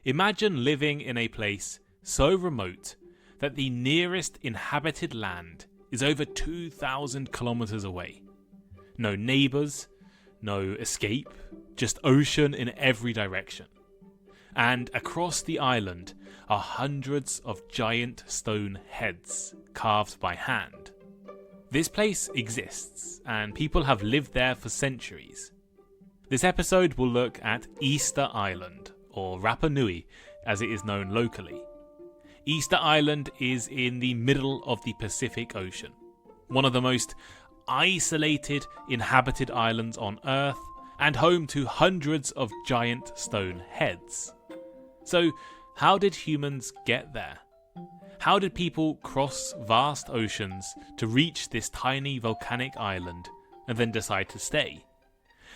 Imagine living in a place so remote that the nearest inhabited land is over 2,000 kilometres away. No neighbours, no escape, just ocean in every direction. And across the island are hundreds of giant stone heads carved by hand. This place exists, and people have lived there for centuries. This episode will look at Easter Island, or Rapa Nui as it is known locally. Easter Island is in the middle of the Pacific Ocean, one of the most isolated inhabited islands on Earth, and home to hundreds of giant stone heads. So, how did humans get there? How did people cross vast oceans to reach this tiny volcanic island and then decide to stay?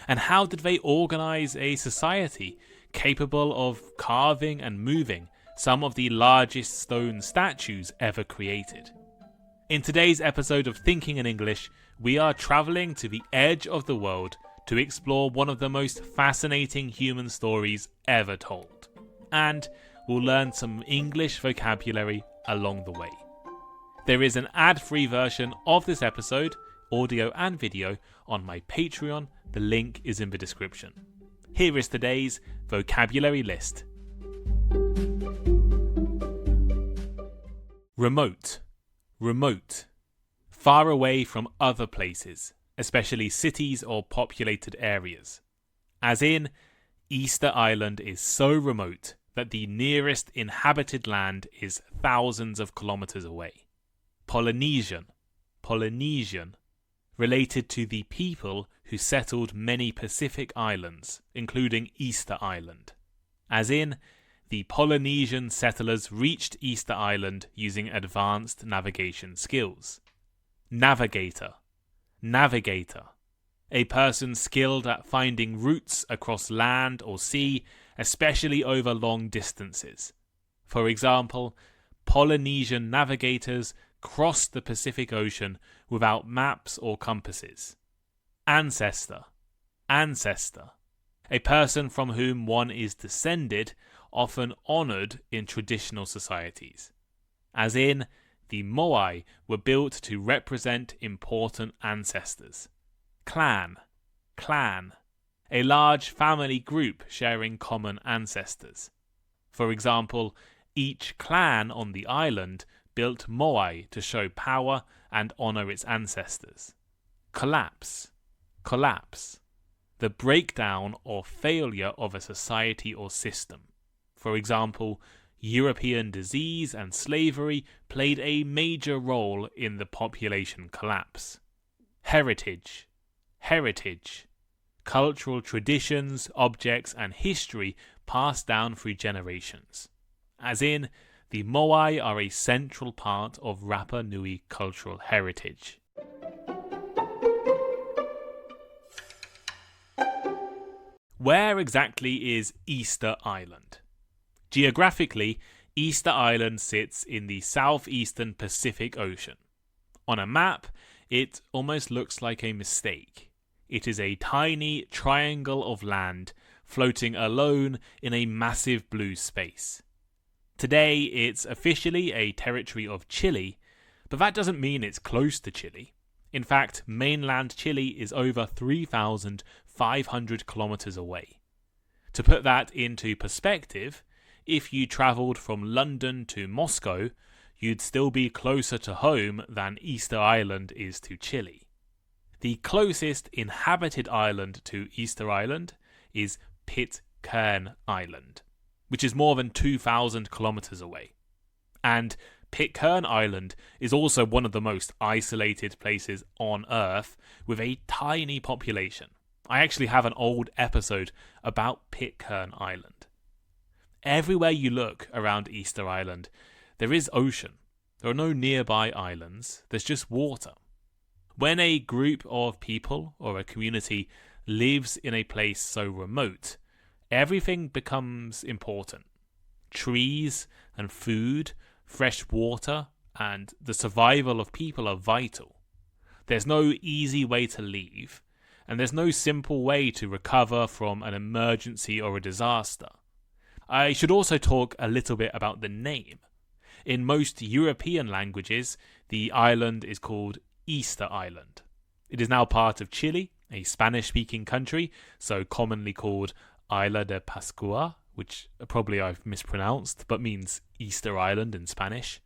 And how did they organise a society capable of carving and moving some of the largest stone statues ever created? In today's episode of Thinking in English, we are travelling to the edge of the world to explore one of the most fascinating human stories ever told. And we'll learn some English vocabulary along the way. There is an ad-free version of this episode, audio and video, on my Patreon. The link is in the description. Here is today's vocabulary list. Remote. Remote. Far away from other places, especially cities or populated areas. As in, Easter Island is so remote that the nearest inhabited land is thousands of kilometres away. Polynesian. Polynesian. Related to the people who settled many Pacific islands, including Easter Island. As in, the Polynesian settlers reached Easter Island using advanced navigation skills. Navigator. Navigator. A person skilled at finding routes across land or sea, especially over long distances. For example, Polynesian navigators crossed the Pacific Ocean without maps or compasses. Ancestor. Ancestor. A person from whom one is descended, often honoured in traditional societies. As in, the Moai were built to represent important ancestors. Clan. Clan. A large family group sharing common ancestors. For example, each clan on the island built Moai to show power and honour its ancestors. Collapse. Collapse. The breakdown or failure of a society or system. For example, European disease and slavery played a major role in the population collapse. Heritage. Heritage. Cultural traditions, objects and history passed down through generations. As in, the Moai are a central part of Rapa Nui cultural heritage. Where exactly is Easter Island? Geographically, Easter Island sits in the southeastern Pacific Ocean. On a map, it almost looks like a mistake. It is a tiny triangle of land floating alone in a massive blue space. Today, it's officially a territory of Chile, but that doesn't mean it's close to Chile. In fact, mainland Chile is over 3,500 kilometres away. To put that into perspective, if you travelled from London to Moscow, you'd still be closer to home than Easter Island is to Chile. The closest inhabited island to Easter Island is Pitcairn Island, which is more than 2,000 kilometres away. And Pitcairn Island is also one of the most isolated places on Earth with a tiny population. I actually have an old episode about Pitcairn Island. Everywhere you look around Easter Island, there is ocean. There are no nearby islands, there's just water. When a group of people or a community lives in a place so remote, everything becomes important. Trees and food, fresh water, and the survival of people are vital. There's no easy way to leave, and there's no simple way to recover from an emergency or a disaster. I should also talk a little bit about the name. In most European languages, the island is called Easter Island. It is now part of Chile, a Spanish-speaking country, so commonly called Isla de Pascua, which probably I've mispronounced, but means Easter Island in Spanish.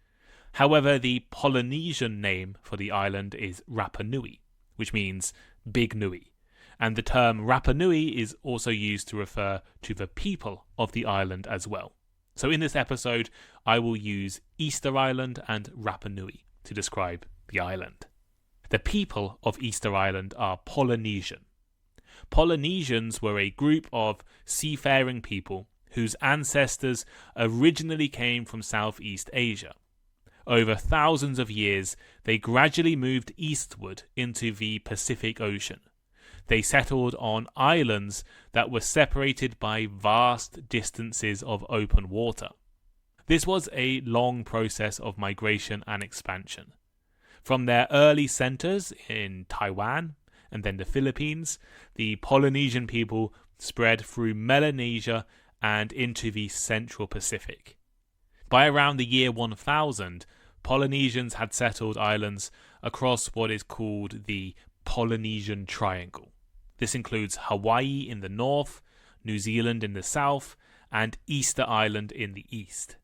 However, the Polynesian name for the island is Rapa Nui, which means Big Nui. And the term Rapa Nui is also used to refer to the people of the island as well. So in this episode, I will use Easter Island and Rapa Nui to describe the island. The people of Easter Island are Polynesian. Polynesians were a group of seafaring people whose ancestors originally came from Southeast Asia. Over thousands of years, they gradually moved eastward into the Pacific Ocean. They settled on islands that were separated by vast distances of open water. This was a long process of migration and expansion. From their early centers in Taiwan and then the Philippines, the Polynesian people spread through Melanesia and into the Central Pacific. By around the year 1000, Polynesians had settled islands across what is called the Polynesian Triangle. This includes Hawaii in the north, New Zealand in the south, and Easter Island in the east.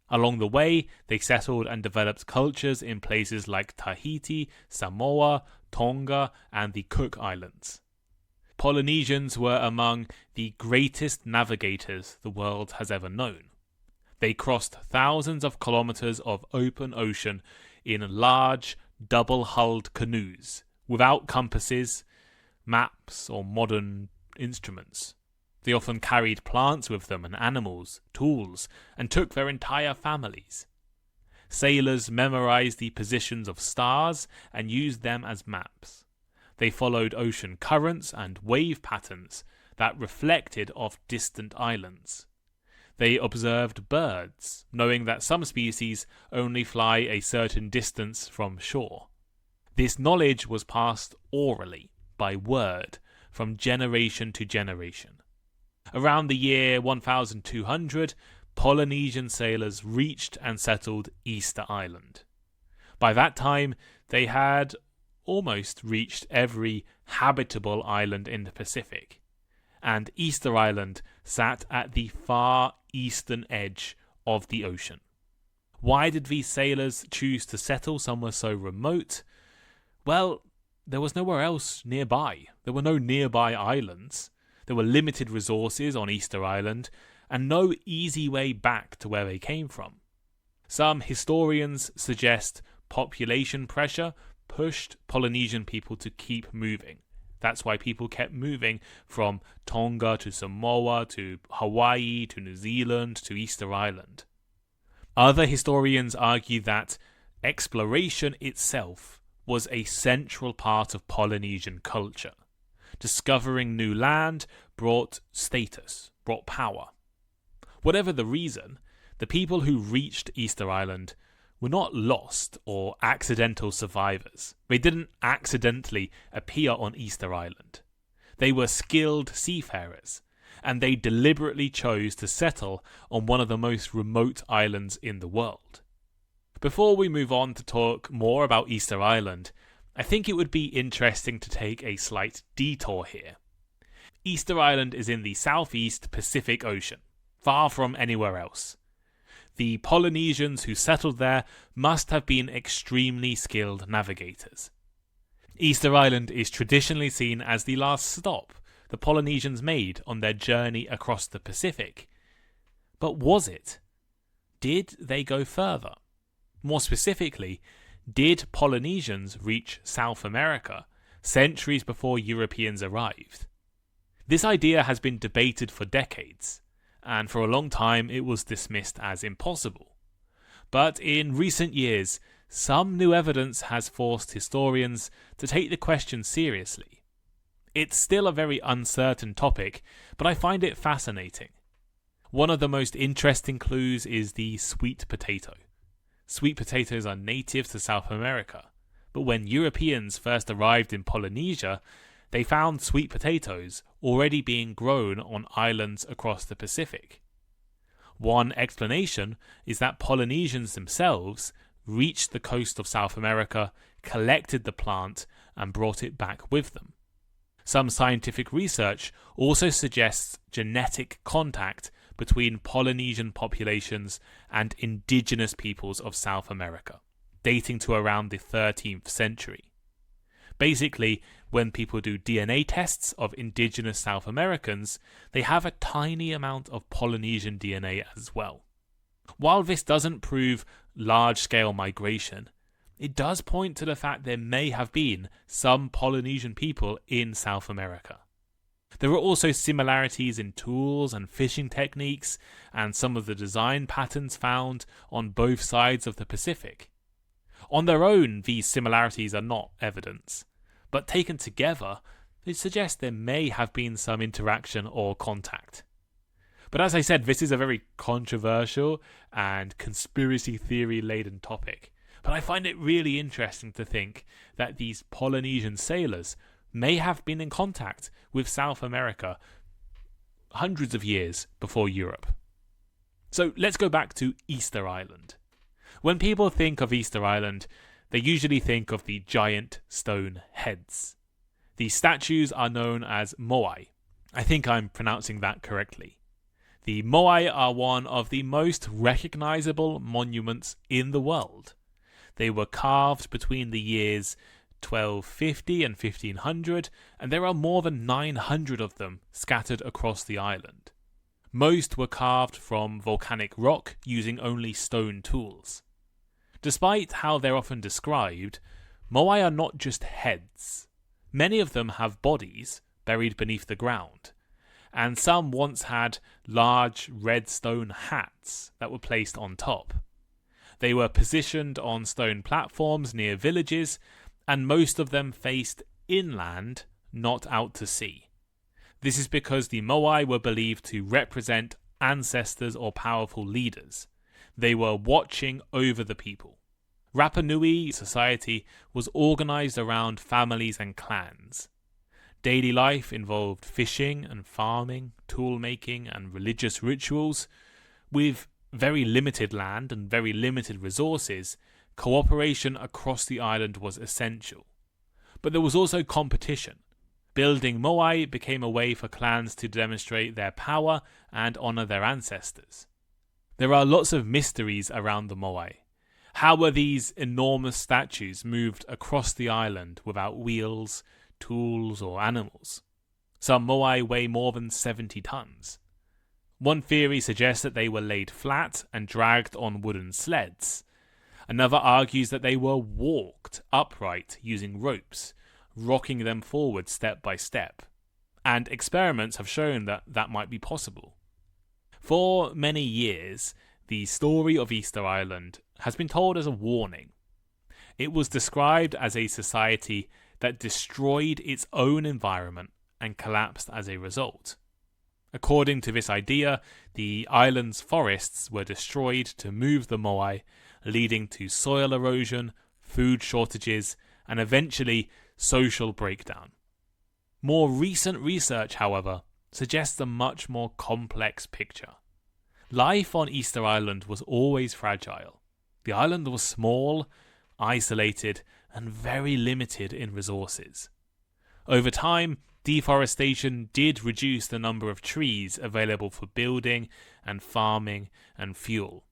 Along the way, they settled and developed cultures in places like Tahiti, Samoa, Tonga, and the Cook Islands. Polynesians were among the greatest navigators the world has ever known. They crossed thousands of kilometres of open ocean in large, double-hulled canoes, without compasses, maps, or modern instruments. They often carried plants with them and animals, tools, and took their entire families. Sailors memorized the positions of stars and used them as maps. They followed ocean currents and wave patterns that reflected off distant islands. They observed birds, knowing that some species only fly a certain distance from shore. This knowledge was passed orally, by word, from generation to generation. Around the year 1200, Polynesian sailors reached and settled Easter Island. By that time, they had almost reached every habitable island in the Pacific, and Easter Island sat at the far eastern edge of the ocean. Why did these sailors choose to settle somewhere so remote? Well, there was nowhere else nearby. There were no nearby islands. There were limited resources on Easter Island, and no easy way back to where they came from. Some historians suggest population pressure pushed Polynesian people to keep moving. That's why people kept moving from Tonga to Samoa to Hawaii to New Zealand to Easter Island. Other historians argue that exploration itself was a central part of Polynesian culture. Discovering new land brought status, brought power. Whatever the reason, the people who reached Easter Island were not lost or accidental survivors. They didn't accidentally appear on Easter Island. They were skilled seafarers, and they deliberately chose to settle on one of the most remote islands in the world. Before we move on to talk more about Easter Island, I think it would be interesting to take a slight detour here. Easter Island is in the southeast Pacific Ocean, far from anywhere else. The Polynesians who settled there must have been extremely skilled navigators. Easter Island is traditionally seen as the last stop the Polynesians made on their journey across the Pacific. But was it? Did they go further? More specifically, did Polynesians reach South America centuries before Europeans arrived? This idea has been debated for decades, and for a long time it was dismissed as impossible. But in recent years, some new evidence has forced historians to take the question seriously. It's still a very uncertain topic, but I find it fascinating. One of the most interesting clues is the sweet potato. Sweet potatoes are native to South America, but when Europeans first arrived in Polynesia, they found sweet potatoes already being grown on islands across the Pacific. One explanation is that Polynesians themselves reached the coast of South America, collected the plant, and brought it back with them. Some scientific research also suggests genetic contact between Polynesian populations and indigenous peoples of South America, dating to around the 13th century. Basically, when people do DNA tests of indigenous South Americans, they have a tiny amount of Polynesian DNA as well. While this doesn't prove large-scale migration, it does point to the fact there may have been some Polynesian people in South America. There are also similarities in tools and fishing techniques and some of the design patterns found on both sides of the Pacific. On their own, these similarities are not evidence, but taken together, they suggest there may have been some interaction or contact. But as I said, this is a very controversial and conspiracy theory-laden topic. But I find it really interesting to think that these Polynesian sailors may have been in contact with South America hundreds of years before Europe. So let's go back to Easter Island. When people think of Easter Island, they usually think of the giant stone heads. These statues are known as Moai. I think I'm pronouncing that correctly. The Moai are one of the most recognizable monuments in the world. They were carved between the years 1250 and 1500, and there are more than 900 of them scattered across the island. Most were carved from volcanic rock using only stone tools. Despite how they're often described, Moai are not just heads. Many of them have bodies buried beneath the ground, and some once had large red stone hats that were placed on top. They were positioned on stone platforms near villages, and most of them faced inland, not out to sea. This is because the Moai were believed to represent ancestors or powerful leaders. They were watching over the people. Rapa Nui society was organised around families and clans. Daily life involved fishing and farming, tool making and religious rituals. With very limited land and very limited resources, cooperation across the island was essential. But there was also competition. Building Moai became a way for clans to demonstrate their power and honour their ancestors. There are lots of mysteries around the Moai. How were these enormous statues moved across the island without wheels, tools or animals? Some Moai weigh more than 70 tons. One theory suggests that they were laid flat and dragged on wooden sleds. Another argues that they were walked upright using ropes, rocking them forward step by step. And experiments have shown that that might be possible. For many years, the story of Easter Island has been told as a warning. It was described as a society that destroyed its own environment and collapsed as a result. According to this idea, the island's forests were destroyed to move the Moai, leading to soil erosion, food shortages, and eventually social breakdown. More recent research, however, suggests a much more complex picture. Life on Easter Island was always fragile. The island was small, isolated, and very limited in resources. Over time, deforestation did reduce the number of trees available for building and farming and fuel.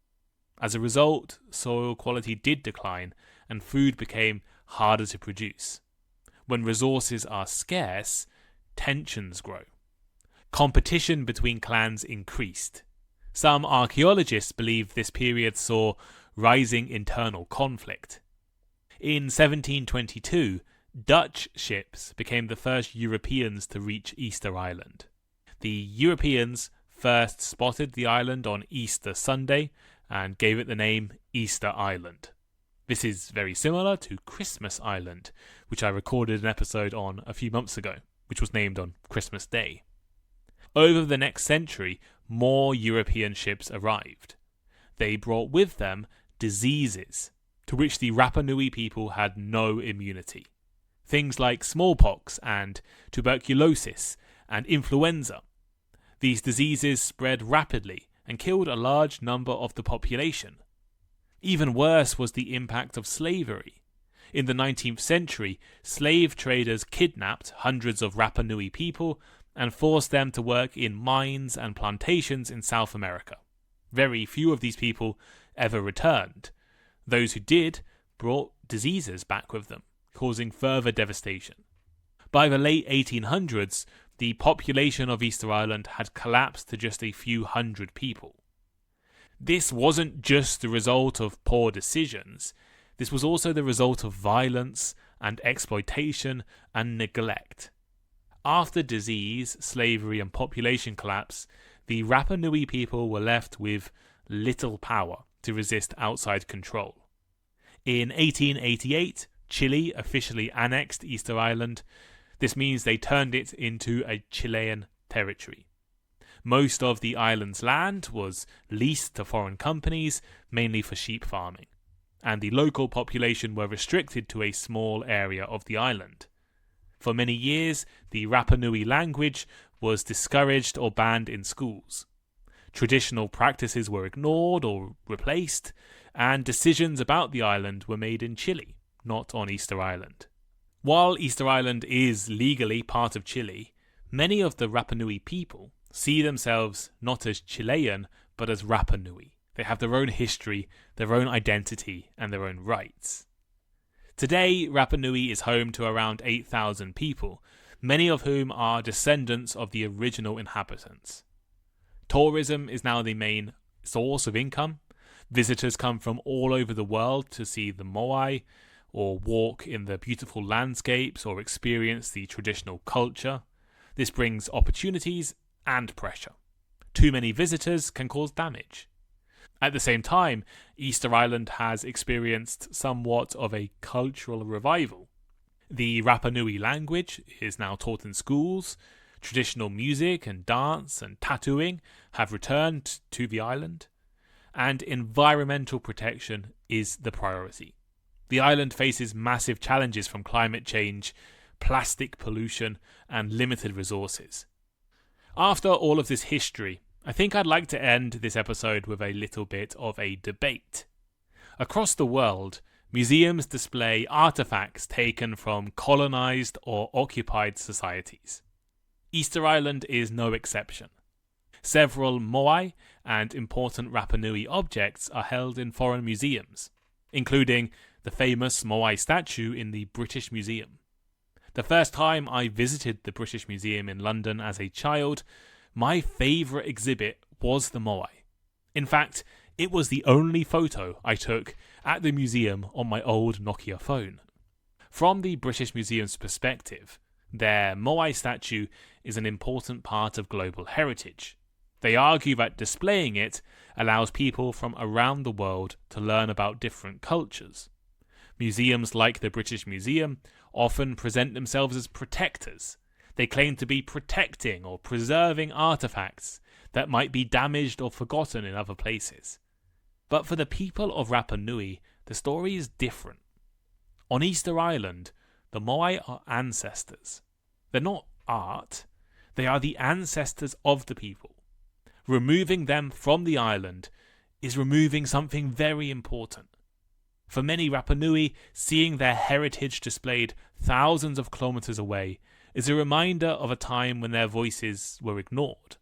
As a result, soil quality did decline and food became harder to produce. When resources are scarce, tensions grow. Competition between clans increased. Some archaeologists believe this period saw rising internal conflict. In 1722, Dutch ships became the first Europeans to reach Easter Island. The Europeans first spotted the island on Easter Sunday and gave it the name Easter Island. This is very similar to Christmas Island, which I recorded an episode on a few months ago, which was named on Christmas Day. Over the next century, more European ships arrived. They brought with them diseases to which the Rapa Nui people had no immunity. Things like smallpox and tuberculosis and influenza. These diseases spread rapidly and killed a large number of the population. Even worse was the impact of slavery. In the 19th century, slave traders kidnapped hundreds of Rapa Nui people and forced them to work in mines and plantations in South America. Very few of these people ever returned. Those who did brought diseases back with them, causing further devastation. By the late 1800s, the population of Easter Island had collapsed to just a few hundred people. This wasn't just the result of poor decisions, this was also the result of violence and exploitation and neglect. After disease, slavery and population collapse, the Rapa Nui people were left with little power to resist outside control. In 1888, Chile officially annexed Easter Island. This means they turned it into a Chilean territory. Most of the island's land was leased to foreign companies, mainly for sheep farming, and the local population were restricted to a small area of the island. For many years, the Rapa Nui language was discouraged or banned in schools. Traditional practices were ignored or replaced, and decisions about the island were made in Chile, not on Easter Island. While Easter Island is legally part of Chile, many of the Rapa Nui people see themselves not as Chilean, but as Rapa Nui. They have their own history, their own identity, and their own rights. Today, Rapa Nui is home to around 8,000 people, many of whom are descendants of the original inhabitants. Tourism is now the main source of income. Visitors come from all over the world to see the Moai, or walk in the beautiful landscapes, or experience the traditional culture. This brings opportunities and pressure. Too many visitors can cause damage. At the same time, Easter Island has experienced somewhat of a cultural revival. The Rapa Nui language is now taught in schools. Traditional music and dance and tattooing have returned to the island. And environmental protection is the priority. The island faces massive challenges from climate change, plastic pollution, and limited resources. After all of this history, I think I'd like to end this episode with a little bit of a debate. Across the world, museums display artifacts taken from colonized or occupied societies. Easter Island is no exception. Several Moai and important Rapa Nui objects are held in foreign museums, including the famous Moai statue in the British Museum. The first time I visited the British Museum in London as a child, my favourite exhibit was the Moai. In fact, it was the only photo I took at the museum on my old Nokia phone. From the British Museum's perspective, their Moai statue is an important part of global heritage. They argue that displaying it allows people from around the world to learn about different cultures. Museums like the British Museum often present themselves as protectors. They claim to be protecting or preserving artifacts that might be damaged or forgotten in other places. But for the people of Rapa Nui, the story is different. On Easter Island, the Moai are ancestors. They're not art, they are the ancestors of the people. Removing them from the island is removing something very important. For many Rapa Nui, seeing their heritage displayed thousands of kilometres away is a reminder of a time when their voices were ignored.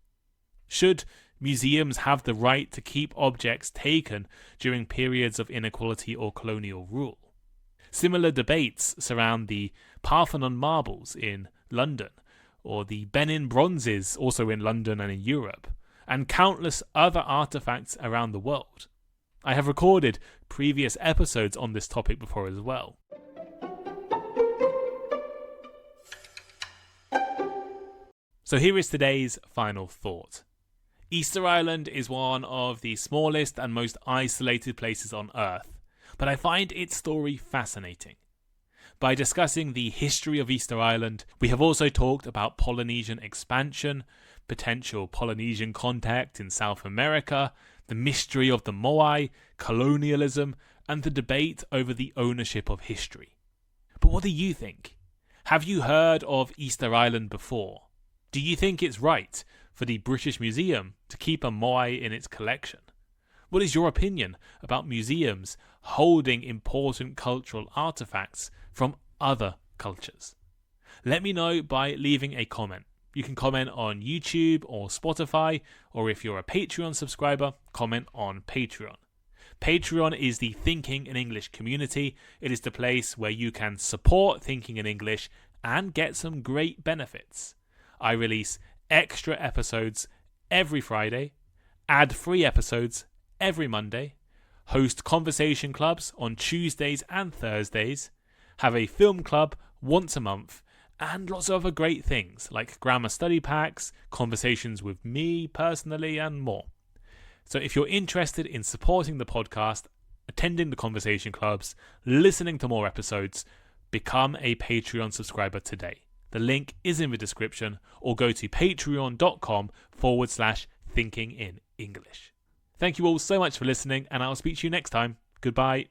Should museums have the right to keep objects taken during periods of inequality or colonial rule? Similar debates surround the Parthenon marbles in London, or the Benin bronzes also in London and in Europe, and countless other artifacts around the world. I have recorded previous episodes on this topic before as well. So here is today's final thought. Easter Island is one of the smallest and most isolated places on Earth, but I find its story fascinating. By discussing the history of Easter Island, we have also talked about Polynesian expansion, potential Polynesian contact in South America, the mystery of the Moai, colonialism, and the debate over the ownership of history. But what do you think? Have you heard of Easter Island before? Do you think it's right for the British Museum to keep a Moai in its collection? What is your opinion about museums holding important cultural artifacts from other cultures? Let me know by leaving a comment. You can comment on YouTube or Spotify, or if you're a Patreon subscriber, comment on Patreon. Patreon is the Thinking in English community. It is the place where you can support Thinking in English and get some great benefits. I release extra episodes every Friday, ad-free episodes every Monday, host conversation clubs on Tuesdays and Thursdays, have a film club once a month, and lots of other great things like grammar study packs, conversations with me personally, and more. So if you're interested in supporting the podcast, attending the conversation clubs, listening to more episodes, become a Patreon subscriber today. The link is in the description, or go to patreon.com/thinkinginenglish. Thank you all so much for listening, and I'll speak to you next time. Goodbye.